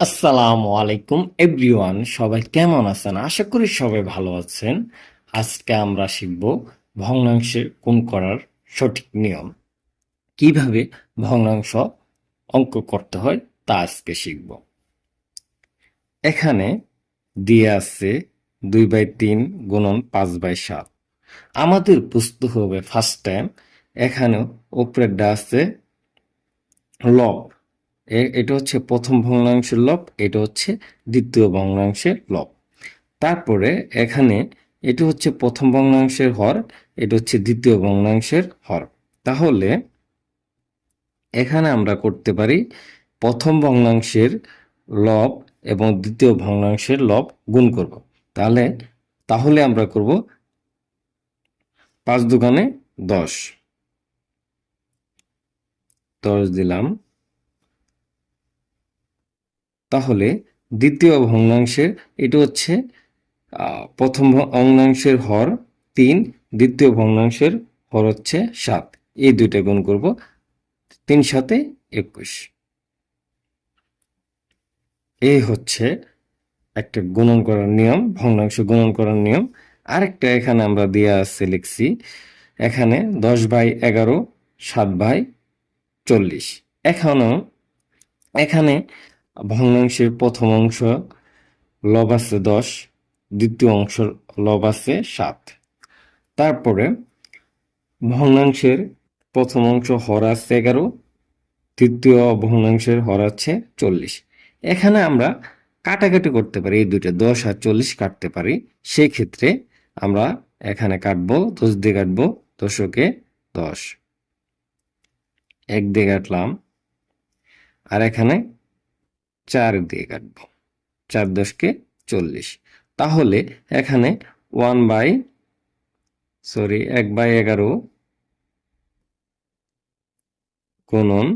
আসসালামু আলাইকুম এভরিওয়ান, সবাই কেমন আছেন? আশা করি সবাই ভালো আছেন। আজকে আমরা শিখব ভগ্নাংশে গুণ করার সঠিক নিয়ম। কিভাবে ভগ্নাংশ অঙ্ক করতে হয় তা আজকে শিখব। এখানে দিয়ে আছে 2/3 গুণন 5/7। আমাদের বুঝতে হবে ফার্স্ট টাইম, এখানে উপরেরটা আছে লব। এটা হচ্ছে প্রথম ভগ্নাংশের লব, এটা হচ্ছে দ্বিতীয় ভগ্নাংশের লব। তারপরে এখানে এটা হচ্ছে প্রথম ভগ্নাংশের হর, এটা হচ্ছে দ্বিতীয় ভগ্নাংশের হর। তাহলে এখানে আমরা করতে পারি প্রথম ভগ্নাংশের লব এবং দ্বিতীয় ভগ্নাংশের লব গুণ করব। তাহলে তাহলে আমরা করব 5 দুগুণে 10, 10 দিলাম। তাহলে দ্বিতীয় ভগ্নাংশের এটা হচ্ছে প্রথম ভগ্নাংশের হর 3, দ্বিতীয় ভগ্নাংশের হর হচ্ছে 7। এই দুইটা গুণ করব, 3 7 21। এই হচ্ছে একটা গুণন করার নিয়ম, ভগ্নাংশ গুণন করার নিয়ম। আরেকটা এখানে আমরা দিয়ে আছে লিখছি, এখানে 10/11 7/40। এখানে ভগ্নাংশের প্রথম অংশ লব আছে 10, দ্বিতীয় অংশ লব আছে 7। তারপরে ভগ্নাংশের প্রথম অংশ হর আছে 11, তৃতীয় ভগ্নাংশের হর আছে 40। এখানে আমরা কাটাকাটি করতে পারি, এই দুইটা 10 আর 40 কাটতে পারি। সেই ক্ষেত্রে আমরা এখানে কাটবো, 10 দিয়ে কাটবো, দশকে 10, 1 দিয়ে কাটলাম। আর এখানে 4 দিয়ে কাটবো, 4 10কে 40। তাহলে এখানে 1/11 গুণন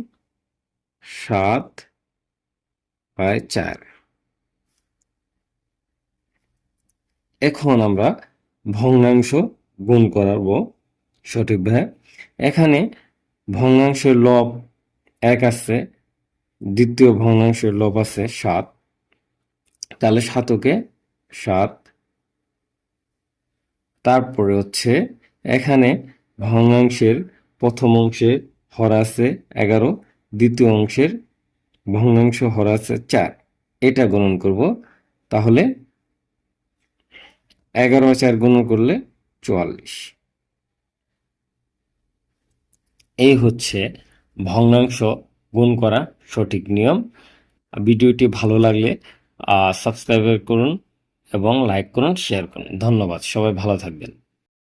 7/4। এখন আমরা ভগ্নাংশ গুণ করাবো সঠিকভাবে। এখানে ভগ্নাংশের লব 1 আছে, দ্বিতীয় ভগ্নাংশের লব আছে 7। তাহলে 7কে 7। তারপরে হচ্ছে এখানে ভগ্নাংশের প্রথম অংশে হর আছে 11, দ্বিতীয় অংশের ভগ্নাংশ হর আছে 4। এটা গুণন করব। তাহলে 11 আর 4 গুণন করলে 44। এই হচ্ছে ভগ্নাংশ গুণ করা সঠিক নিয়ম। ভিডিওটি ভালো লাগলে সাবস্ক্রাইব করুন এবং লাইক করুন, শেয়ার করুন। ধন্যবাদ, সবাই ভালো থাকবেন।